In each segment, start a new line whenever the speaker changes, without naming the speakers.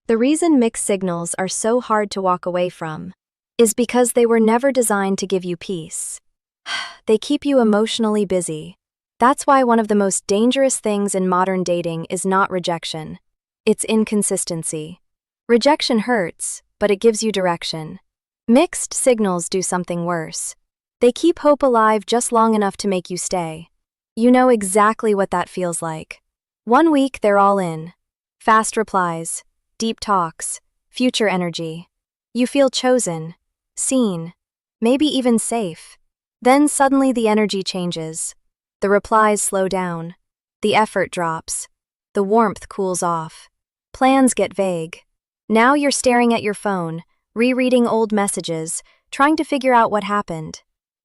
The reason mixed signals are so hard to walk away from is because they were never designed to give you peace. They keep you emotionally busy. That's why one of the most dangerous things in modern dating is not rejection. It's inconsistency. Rejection hurts, but it gives you direction. Mixed signals do something worse. They keep hope alive just long enough to make you stay. You know exactly what that feels like. 1 week they're all in. Fast replies, deep talks, future energy. You feel chosen, seen, maybe even safe. Then suddenly the energy changes. The replies slow down. The effort drops. The warmth cools off. Plans get vague. Now you're staring at your phone, rereading old messages, trying to figure out what happened.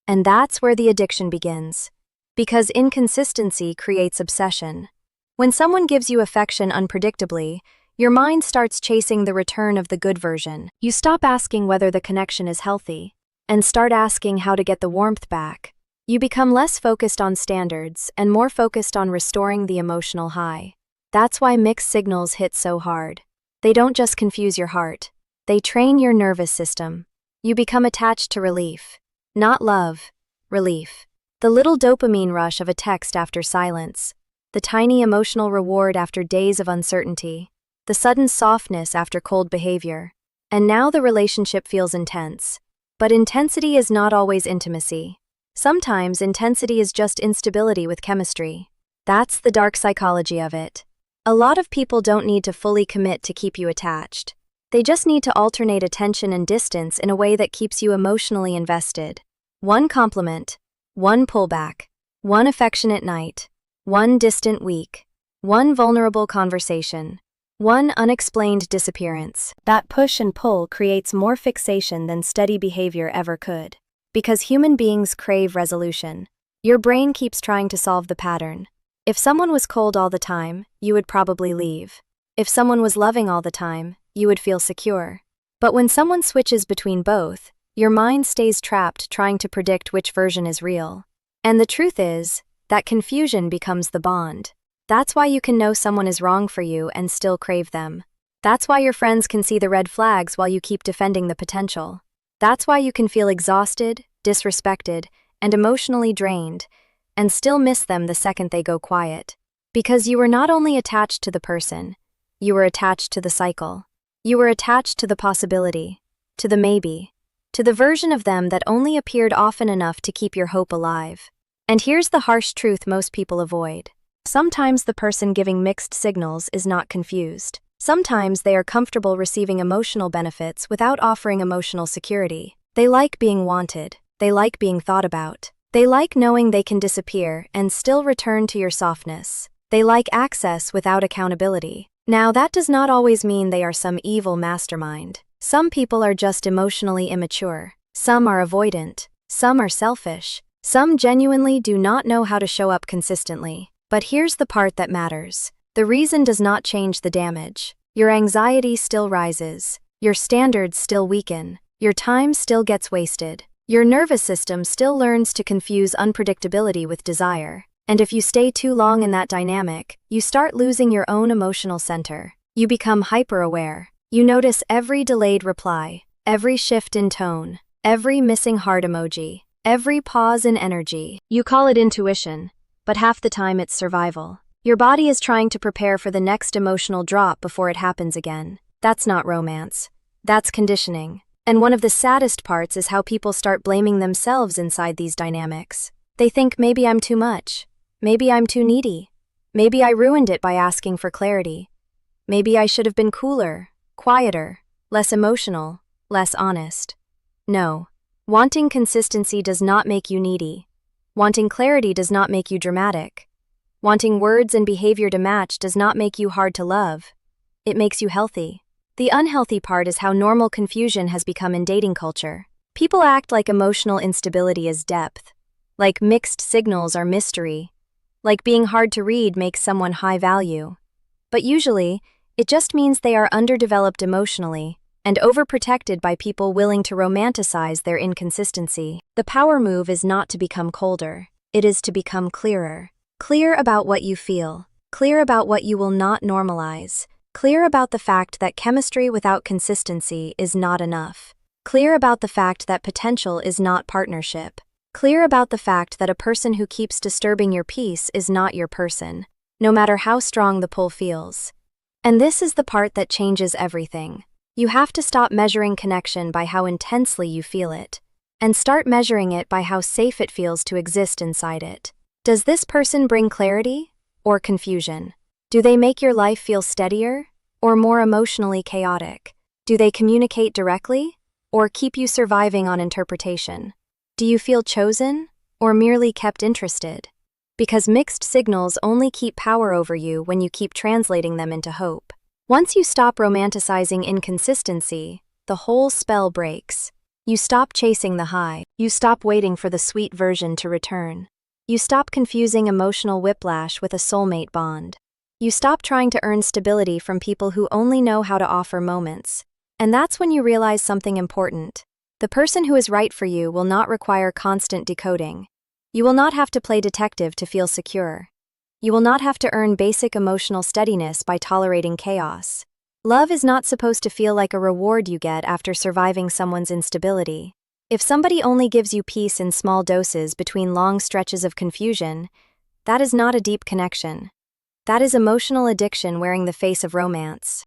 And that's where the addiction begins. Because inconsistency creates obsession. When someone gives you affection unpredictably, your mind starts chasing the return of the good version. You stop asking whether the connection is healthy, and start asking how to get the warmth back. You become less focused on standards and more focused on restoring the emotional high. That's why mixed signals hit so hard. They don't just confuse your heart. They train your nervous system. You become attached to relief. Not love, relief. The little dopamine rush of a text after silence. The tiny emotional reward after days of uncertainty. The sudden softness after cold behavior. And now the relationship feels intense. But intensity is not always intimacy. Sometimes intensity is just instability with chemistry. That's the dark psychology of it. A lot of people don't need to fully commit to keep you attached. They just need to alternate attention and distance in a way that keeps you emotionally invested. One compliment, one pullback, one affectionate night, one distant week, one vulnerable conversation, one unexplained disappearance. That push and pull creates more fixation than steady behavior ever could. Because human beings crave resolution. Your brain keeps trying to solve the pattern. If someone was cold all the time, you would probably leave. If someone was loving all the time, you would feel secure. But when someone switches between both, your mind stays trapped trying to predict which version is real. And the truth is, that confusion becomes the bond. That's why you can know someone is wrong for you and still crave them. That's why your friends can see the red flags while you keep defending the potential. That's why you can feel exhausted, disrespected, and emotionally drained, and still miss them the second they go quiet. Because you were not only attached to the person, you were attached to the cycle. You were attached to the possibility, to the maybe, to the version of them that only appeared often enough to keep your hope alive. And here's the harsh truth most people avoid. Sometimes the person giving mixed signals is not confused. Sometimes they are comfortable receiving emotional benefits without offering emotional security. They like being wanted. They like being thought about. They like knowing they can disappear and still return to your softness. They like access without accountability. Now, that does not always mean they are some evil mastermind. Some people are just emotionally immature. Some are avoidant. Some are selfish. Some genuinely do not know how to show up consistently. But here's the part that matters. The reason does not change the damage. Your anxiety still rises. Your standards still weaken. Your time still gets wasted. Your nervous system still learns to confuse unpredictability with desire. And if you stay too long in that dynamic, you start losing your own emotional center. You become hyper-aware. You notice every delayed reply, every shift in tone, every missing heart emoji, every pause in energy. You call it intuition, but half the time it's survival. Your body is trying to prepare for the next emotional drop before it happens again. That's not romance. That's conditioning. And one of the saddest parts is how people start blaming themselves inside these dynamics. They think maybe I'm too much. Maybe I'm too needy. Maybe I ruined it by asking for clarity. Maybe I should have been cooler, quieter, less emotional, less honest. No. Wanting consistency does not make you needy. Wanting clarity does not make you dramatic. Wanting words and behavior to match does not make you hard to love. It makes you healthy. The unhealthy part is how normal confusion has become in dating culture. People act like emotional instability is depth, like mixed signals are mystery, like being hard to read makes someone high value. But usually, it just means they are underdeveloped emotionally and overprotected by people willing to romanticize their inconsistency. The power move is not to become colder. It is to become clearer. Clear about what you feel. Clear about what you will not normalize. Clear about the fact that chemistry without consistency is not enough. Clear about the fact that potential is not partnership. Clear about the fact that a person who keeps disturbing your peace is not your person, no matter how strong the pull feels. And this is the part that changes everything. You have to stop measuring connection by how intensely you feel it, and start measuring it by how safe it feels to exist inside it. Does this person bring clarity or confusion? Do they make your life feel steadier or more emotionally chaotic? Do they communicate directly or keep you surviving on interpretation? Do you feel chosen or merely kept interested? Because mixed signals only keep power over you when you keep translating them into hope. Once you stop romanticizing inconsistency, the whole spell breaks. You stop chasing the high. You stop waiting for the sweet version to return. You stop confusing emotional whiplash with a soulmate bond. You stop trying to earn stability from people who only know how to offer moments. And that's when you realize something important. The person who is right for you will not require constant decoding. You will not have to play detective to feel secure. You will not have to earn basic emotional steadiness by tolerating chaos. Love is not supposed to feel like a reward you get after surviving someone's instability. If somebody only gives you peace in small doses between long stretches of confusion, that is not a deep connection. That is emotional addiction wearing the face of romance.